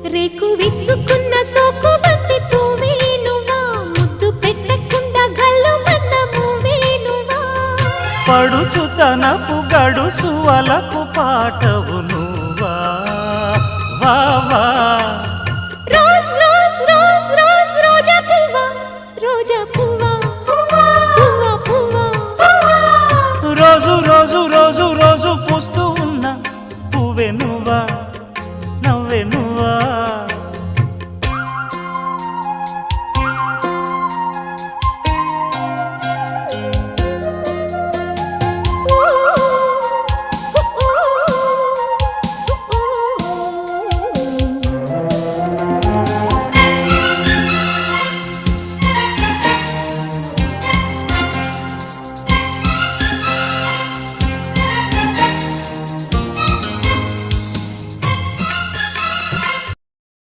రేకు విచ్చుకున్న సోకు బంతి పువ్వే నువ్వా ముద్దు పెట్టకుండా గల్లు మన్న మూవే నువ్వా పడుచుతనపు గడుసు అలపు పాటవు నువ్వా వా వా